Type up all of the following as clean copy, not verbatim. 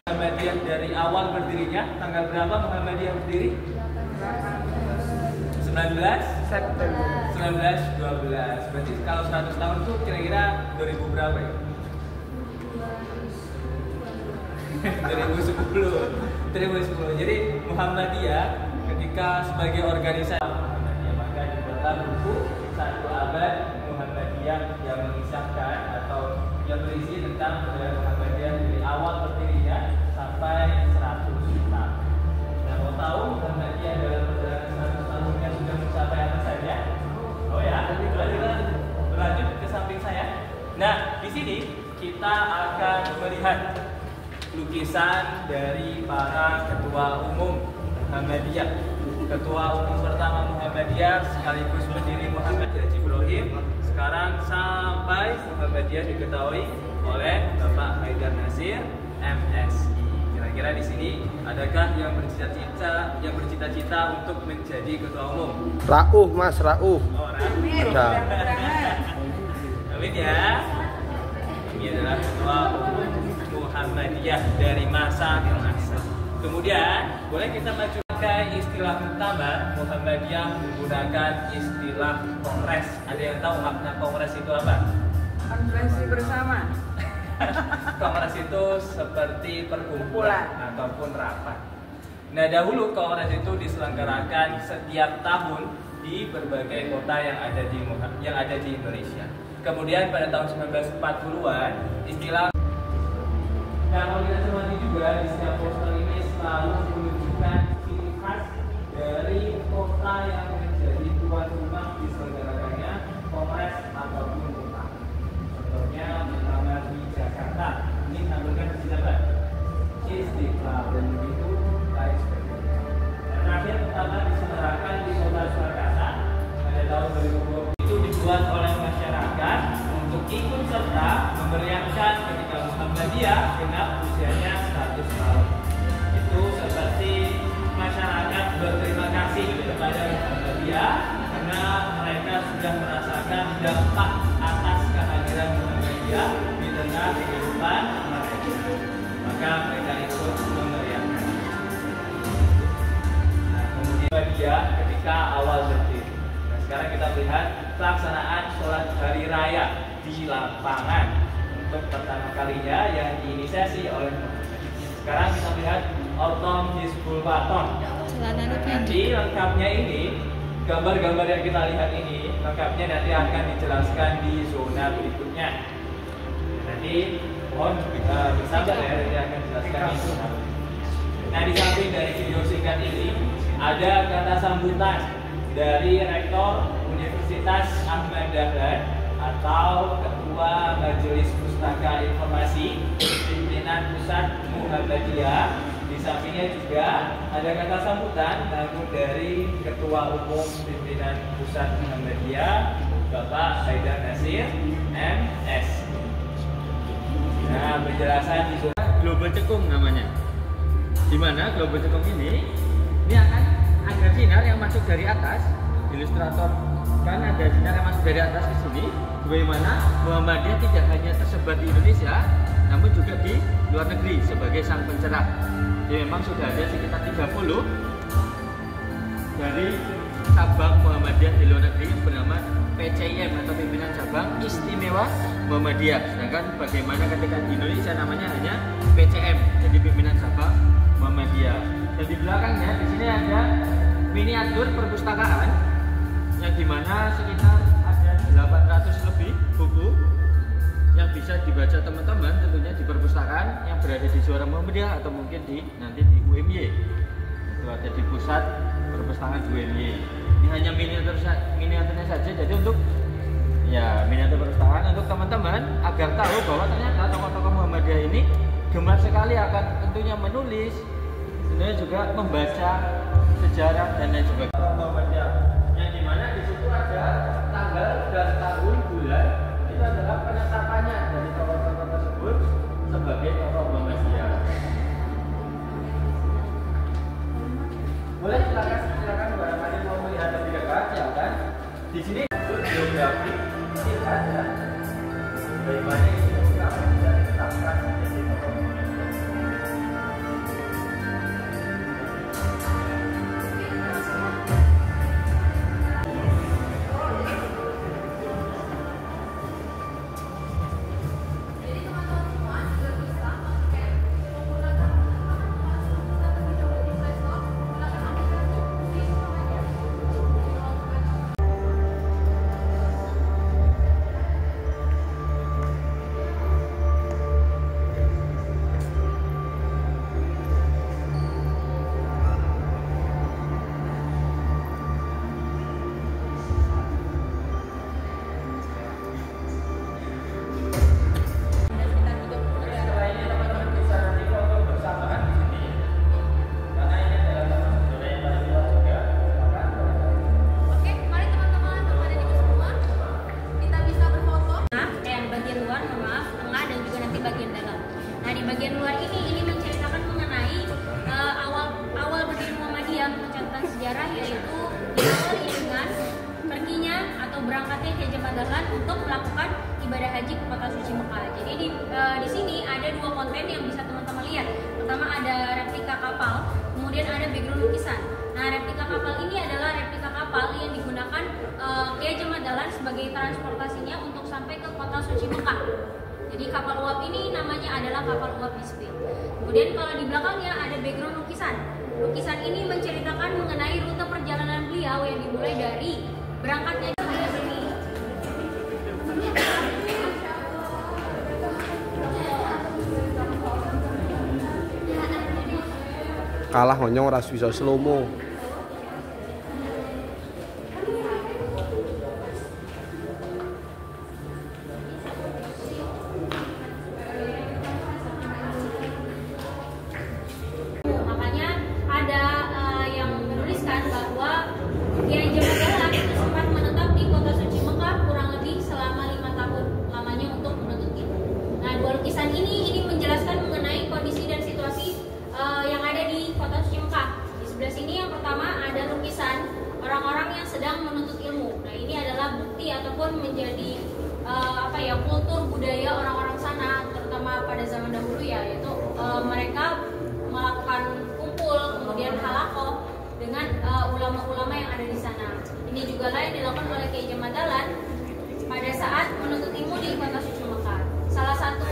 Muhammadiyah dari awal berdirinya, tanggal berapa Muhammadiyah berdiri? 19 September 1912. Berarti kalau 100 tahun tuh kira-kira 2000 berapa ya? 2010. Jadi Muhammadiyah ketika sebagai organisasi Muhammadiyah, maka dibuatlah buku 1 abad Muhammadiyah yang mengisahkan atau yang berisi tentang budaya Muhammadiyah dari awal berdirinya sampai 100 tahun. Nah, mau tahu Muhammadiyah dalam perjalanan 100 tahunnya sudah mencapai apa saja? Oh ya, berlanjut ke samping saya. Nah, di sini kita akan melihat lukisan dari para ketua umum Muhammadiyah. Ketua umum pertama Muhammadiyah sekaligus pendiri Muhammadiyah Haji Ibrahim, sekarang sampai Muhammadiyah diketahui oleh Bapak Haidar Nasir MSI. Kira-kira di sini adakah yang bercita-cita untuk menjadi ketua umum? Rauh Mas, Rauh. Oh, Rauh. Ada. Amin ya. Ini adalah ketua umum Muhammadiyah dari masa ke masa. Kemudian boleh kita maju ke istilah muktamar. Muhammadiyah menggunakan istilah kongres. Ada yang tahu makna kongres itu apa? Konferensi bersama. Kongres itu seperti perkumpulan ataupun rapat. Nah, dahulu kongres itu diselenggarakan setiap tahun di berbagai kota yang ada di Indonesia. Kemudian pada tahun 1940-an istilah. Nah, kalau kita cermati juga di setiap poster ini selalu menunjukkan ciri khas dari kota yang menjadi tuan rumah diselenggarakannya kongres ataupun kota. Contohnya pertama di Jakarta, ini tampilkan di sini apa? Istiqlal dan begitu lain sebagainya. Dan terakhir pertama diselenggarakan di kota Surakarta pada tahun 2020. Itu dibuat oleh masyarakat untuk ikut serta memeriahkan ketika Muhammadiyah genap usianya 100 tahun. Itu seperti masyarakat berterima kasih kepada Muhammadiyah karena mereka sudah merasakan dampak atas kehadiran Muhammadiyah di tengah kehidupan mereka. Maka mereka ikut memeriahkan. Nah, kemudian Muhammadiyah ketika awal berdiri. Nah, sekarang kita melihat pelaksanaan sholat hari raya di lapangan untuk pertama kalinya yang diinisiasi oleh Muhammadiyah. Sekarang kita lihat Autumn Hizbul Waton. Nanti lengkapnya ini, gambar-gambar yang kita lihat ini lengkapnya nanti akan dijelaskan di zona berikutnya. Nanti mohon bersabar ya, nanti akan dijelaskan di zona berikutnya. Nah, di samping dari video singkat ini ada kata sambutan dari Rektor Universitas Ahmad Dahlan atau Ketua Majelis Pustaka Informasi Pimpinan Pusat Muhammadiyah. Di sampingnya juga ada kata sambutan namun dari Ketua Umum Pimpinan Pusat Muhammadiyah Bapak Haidar Nasir MS. Nah, penjelasan di zona Global Cekung namanya. Di mana Global Cekung ini akan ada sinar yang masuk dari atas. Ilustrator kan ada sinar yang masuk dari atas ke sini. Bagaimana Muhammadiyah tidak hanya tersebar di Indonesia, namun juga di luar negeri sebagai sang pencerah. Jadi memang sudah ada sekitar 30 dari cabang Muhammadiyah di luar negeri yang bernama PCIM atau Pimpinan Cabang Istimewa Muhammadiyah. Sedangkan bagaimana ketika di Indonesia namanya hanya PCM, jadi Pimpinan Cabang Muhammadiyah. Dan di belakangnya di sini ada miniatur perpustakaan yang dimana sekitar ada 800 lebih buku yang bisa dibaca teman-teman tentunya di perpustakaan yang berada di Suara Muhammadiyah atau mungkin nanti di UMY. Itu ada di pusat perpustakaan di UMY. Ini hanya miniaturnya saja, jadi untuk miniatur perpustakaan untuk teman-teman agar tahu bahwa ternyata tokoh-tokoh Muhammadiyah ini gemar sekali akan tentunya menulis, tentunya juga membaca sejarah dan lain sebagainya. Muhammadiyah yang dimana di situ ada tanggal dan tahun bulan itu adalah penetapannya dari tokoh-tokoh tersebut sebagai tokoh Muhammadiyah. Boleh silakan barangkali mau melihat lihat lebih dekat ya kan. Di sini geografi tidak ada. Bagaimana ini kita bisa ditetapkan menjadi tokoh monumen. Bagian luar ini menceritakan mengenai awal berdiri Muhammadiyah, mencatatkan sejarah, yaitu diawali dengan perginya atau berangkatnya Kiai Haji Ahmad Dahlan untuk melakukan ibadah haji ke kota suci Mekah. Jadi di sini ada dua konten yang bisa teman-teman lihat. Pertama ada replika kapal, kemudian ada background lukisan. Nah, replika kapal ini adalah replika kapal yang digunakan Kiai Haji Ahmad Dahlan sebagai transportasinya untuk sampai ke kota suci Mekah. Jadi kapal uap ini namanya adalah kapal uap Bisbee. Kemudian kalau di belakangnya ada background lukisan. Lukisan ini menceritakan mengenai rute perjalanan beliau yang dimulai dari berangkatnya sampai ke sini. Kalah ngonyong ora bisa slow-mo. Lukisan ini menjelaskan mengenai kondisi dan situasi yang ada di kota suci Mekah. Di sebelah sini yang pertama ada lukisan orang-orang yang sedang menuntut ilmu. Nah, ini adalah bukti ataupun menjadi kultur budaya orang-orang sana, terutama pada zaman dahulu ya, yaitu mereka melakukan kumpul kemudian halaqah dengan ulama-ulama yang ada di sana. Ini juga lain dilakukan oleh Kiai Haji Ahmad Dahlan pada saat menuntut ilmu di kota suci Mekah. Salah satu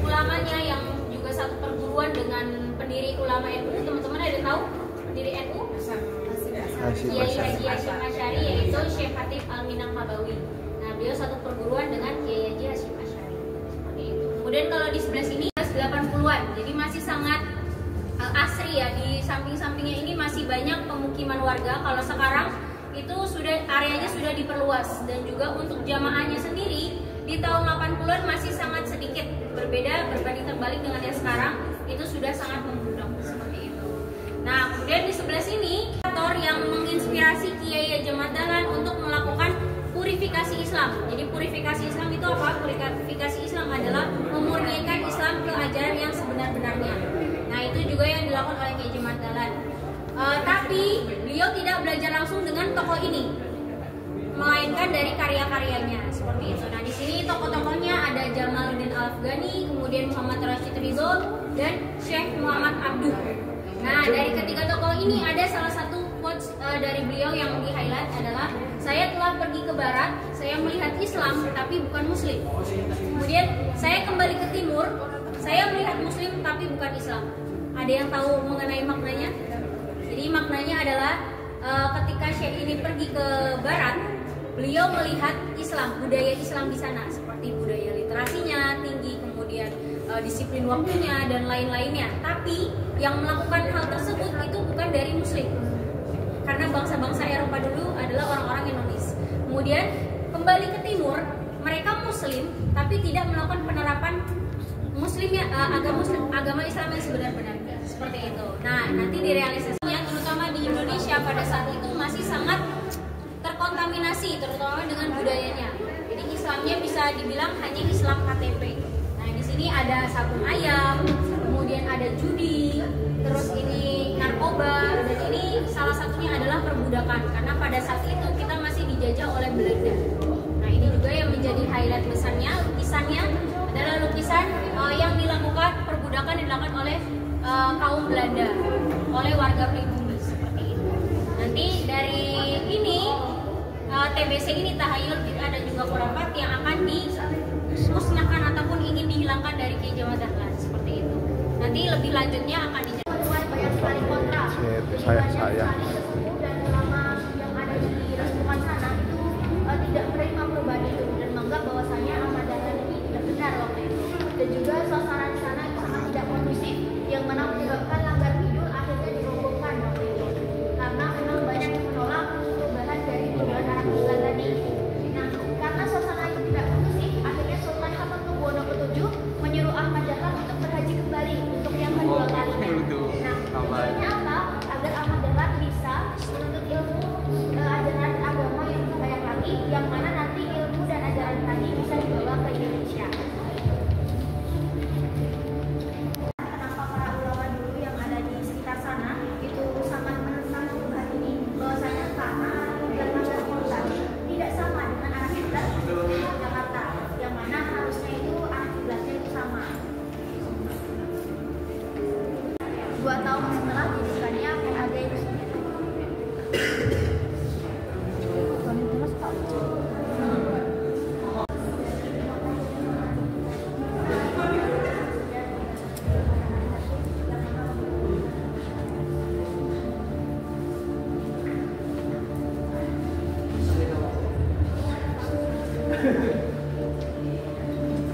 ulamanya yang juga satu perguruan dengan pendiri ulama NU, teman-teman ada tahu pendiri NU? Kiai Haji Hasyim Asy'ari, yaitu Syekh Khatib Al-Minangkabawi. Nah, beliau satu perguruan dengan Kiai Haji Hasyim Asy'ari. Seperti itu. Kemudian kalau di sebelah sini 80-an, jadi masih sangat asri ya. Di samping-sampingnya ini masih banyak pemukiman warga. Kalau sekarang itu areanya sudah diperluas, dan juga untuk jamaahnya sendiri di tahun 80-an masih sangat sedikit, berbeda berbanding terbalik dengan yang sekarang, itu sudah sangat membludak seperti itu. Nah, kemudian di sebelah sini aktor yang menginspirasi Kiai Haji Ahmad Dahlan untuk melakukan purifikasi Islam. Jadi purifikasi Islam itu apa? Purifikasi Islam adalah memurnikan Islam ke ajaran yang sebenar-benarnya. Nah, itu juga yang dilakukan oleh Kiai Haji Ahmad Dahlan. Tapi beliau tidak belajar langsung dengan tokoh ini, melainkan dari karya-karyanya seperti itu. Nah, di sini tokoh-tokohnya ada Jamaluddin Al-Afghani, kemudian Muhammad Rashid Ridho, dan Syekh Muhammad Abduh. Nah, dari ketiga tokoh ini ada salah satu quotes dari beliau yang di-highlight adalah, saya telah pergi ke barat, saya melihat Islam tapi bukan Muslim. Kemudian saya kembali ke timur, saya melihat Muslim tapi bukan Islam. Ada yang tahu mengenai maknanya? Jadi maknanya adalah ketika Syekh ini pergi ke barat, beliau melihat Islam, budaya Islam di sana, seperti budaya literasinya tinggi, kemudian disiplin waktunya dan lain-lainnya. Tapi yang melakukan hal tersebut itu bukan dari Muslim, karena bangsa-bangsa Eropa dulu adalah orang-orang Indonesia. Kemudian kembali ke timur, mereka Muslim tapi tidak melakukan penerapan Muslimnya agama Islam yang sebenar-benarnya, seperti itu. Nah, nanti direalisasinya terutama di Indonesia pada saat itu masih sangat terkontaminasi, terutama dengan budayanya. Jadi Islamnya bisa dibilang hanya Islam KTP. Nah, di sini ada sabun ayam, kemudian ada judi, terus ini narkoba. narkoba, dan ini salah satunya adalah perbudakan karena pada saat itu kita masih dijajah oleh Belanda. Nah ini juga yang menjadi highlight besarnya, lukisannya adalah lukisan yang dilakukan perbudakan dilakukan oleh kaum Belanda, oleh warga pribumi seperti itu. Nanti dari ini TBC ini tahayul kita dan juga khurafat yang akan dimusnahkan ataupun ingin dihilangkan dari Kiai Jamal Dahlan seperti itu. Nanti lebih lanjutnya akan dijelaskan banyak sekali kontra. Saya. Dan selama yang ada di Restukan sana itu tidak menerima perubahan itu dan menganggap bahwasanya Ahmad Dahlan ini tidak benar waktu itu. Dan juga suasana di sana itu sangat tidak kondusif yang mana menyebabkan langgar hidup akhirnya dirobohkan waktu itu. Karena memang banyak yang menolak perubahan dari tujuan anak Islam tadi. Nah, karena suasana itu tidak kondusif, akhirnya Sultan Hamengkubuwono ke-7 menyuruh Ahmad Dahlan untuk berhaji kembali untuk yang kedua kalinya. Nah, tujuannya apa? Agar Ahmad Dahlan bisa menuntut ilmu ajaran agama yang lebih banyak lagi, yang mana nanti ilmu dan ajaran tadi bisa dibawa ke Indonesia. Kenapa para ulama dulu yang ada di sekitar sana itu sangat menentang perubahan ini? Bahwasanya karena arah kiblat kota tidak sama dengan arah kiblat Jakarta, yang mana harusnya itu arah kiblatnya itu sama. 2 tahun setelah didirikannya PAD itu sendiri.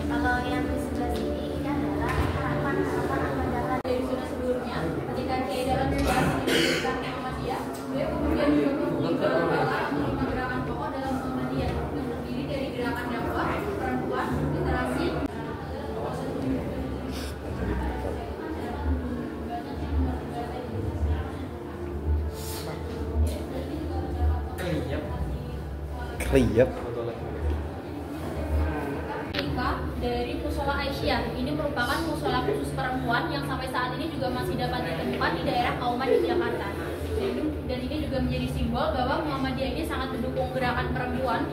Kalau yang di sebelah sini ini adalah harapan Ahmad Dahlan. Dari zona sebelumnya, ketika Kiai dalam situasi diberikan Muhammadiyah, beliau kemudian juga membuka gerakan pokok dalam Muhammadiyah yang terdiri dari gerakan dakwah, perempuan, literasi. Kriep. Nikah dari Musola Aisyah. Ini merupakan musola khusus perempuan yang sampai saat ini juga masih dapat ditemukan di daerah Kauman di Jakarta. Dan ini juga menjadi simbol bahwa Muhammadiyah ini sangat mendukung gerakan perempuan.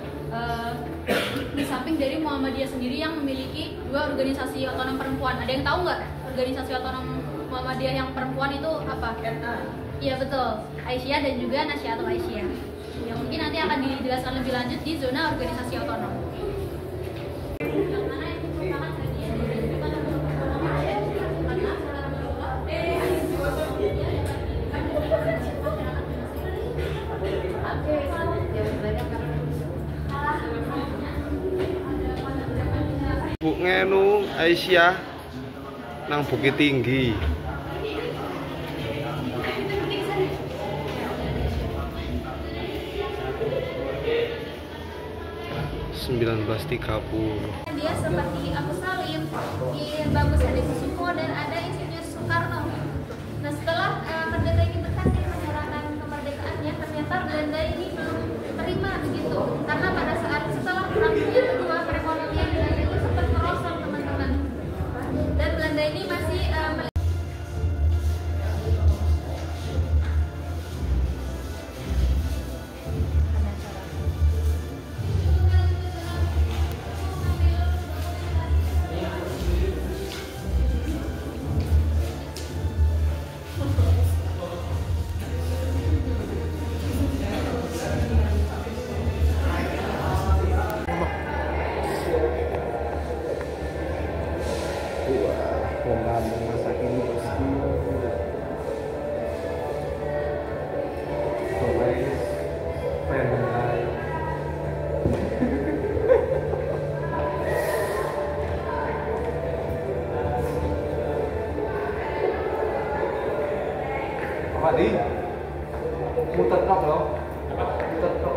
Di samping dari Muhammadiyah sendiri yang memiliki 2 organisasi otonom perempuan. Ada yang tahu nggak organisasi otonom Muhammadiyah yang perempuan itu apa? Iya betul, Aisyah dan juga Nasyiatul Aisyah. Yang mungkin nanti akan dijelaskan lebih lanjut di zona organisasi otonom. Yang mana itu merupakan bagian dari gerakan Muhammadiyah karena Bu ngenu Aisyah nang Bukit Tinggi. 1930. Dia seperti Abu Salim, Bagus Adi Susumo, dan ada Insinyur Soekarno. Nah setelah merdeka ini berhasil menyerahkan kemerdekaannya, ternyata Belanda ini belum terima begitu. Karena pada saat setelah Perang Dunia Kedua, perekonomian Belanda itu sempat merosot teman-teman. Dan Belanda ini masih Di muter truk loh. Muter truk.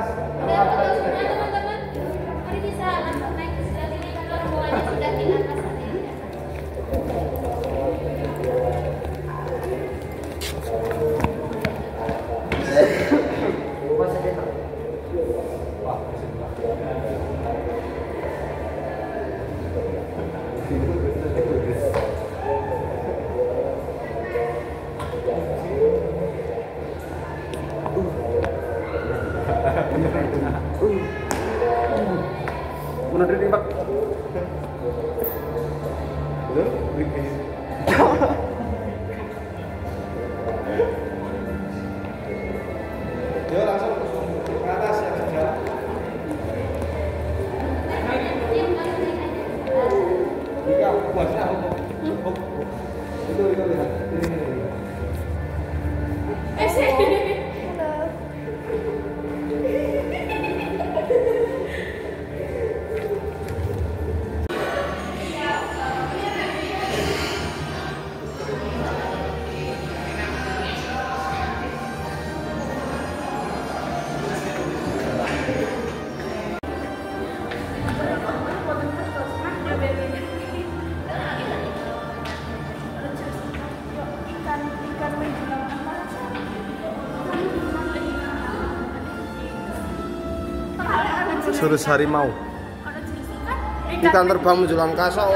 Udah betul semua teman-teman. Mari bisa langsung naik ke sebelah sini karena rombongannya sudah di atas sana. Mundur diri, Pak. Betul? Yo langsung ke atas ya sudah. Iya, buatnya aku. Itu lihat. Jurus harimau. Ikan terbang menjulang angkasa.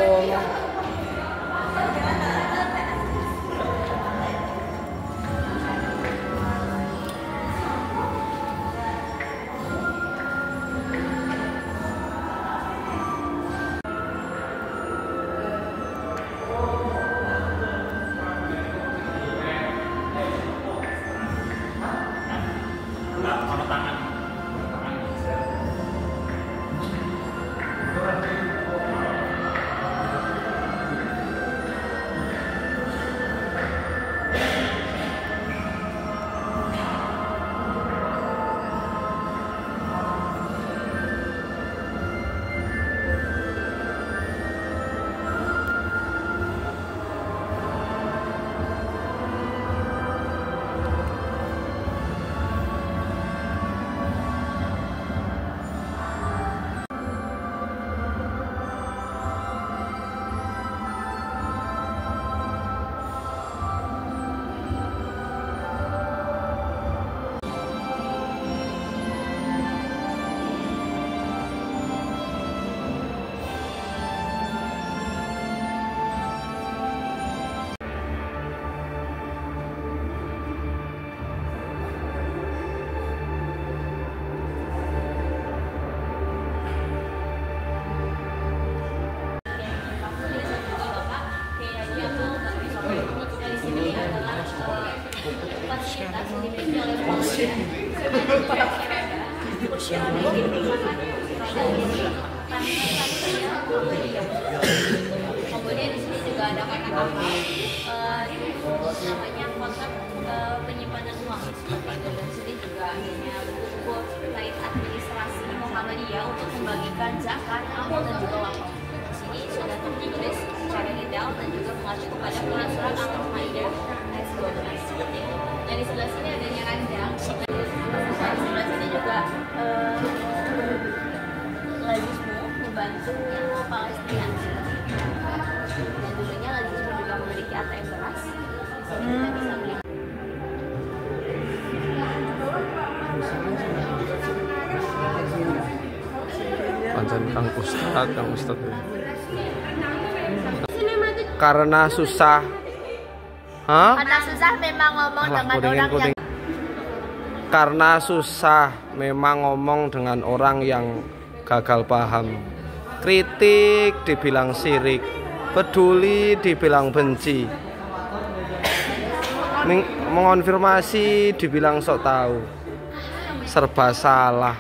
Kemudian di sini juga ada kata-kata namanya kotak penyimpanan uang seperti itu. Dan di sini juga adanya buku-buku terkait administrasi Muhammadiyah untuk membagikan zakat, amal dan juga wakaf. Di sini sudah tertulis secara detail dan juga mengacu kepada surat Al-Maidah ayat 12 seperti itu. Dan di sebelah sini adanya ranjang. Dan di sebelah sini juga Lazismu membantu yang Palestina. Dan dulunya Lazismu juga memiliki ATM beras. Kita bisa beli. Pancen Kang Ustad. Karena susah. Hah? Karena susah memang ngomong dengan orang yang Karena susah memang ngomong dengan orang yang gagal paham. Kritik dibilang sirik, peduli dibilang benci, mengonfirmasi dibilang sok tahu. Serba salah.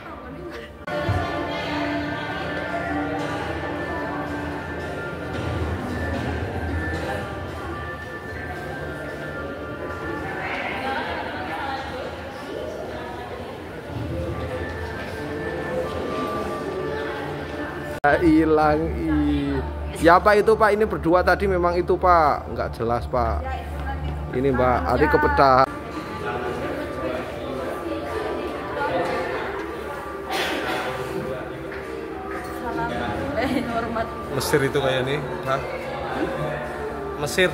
Hilang ya Pak, itu Pak, ini berdua tadi memang itu Pak, nggak jelas Pak. Ini Mbak Ari kepedah. Sampai hormat. Mesir itu kayak nih, Mesir.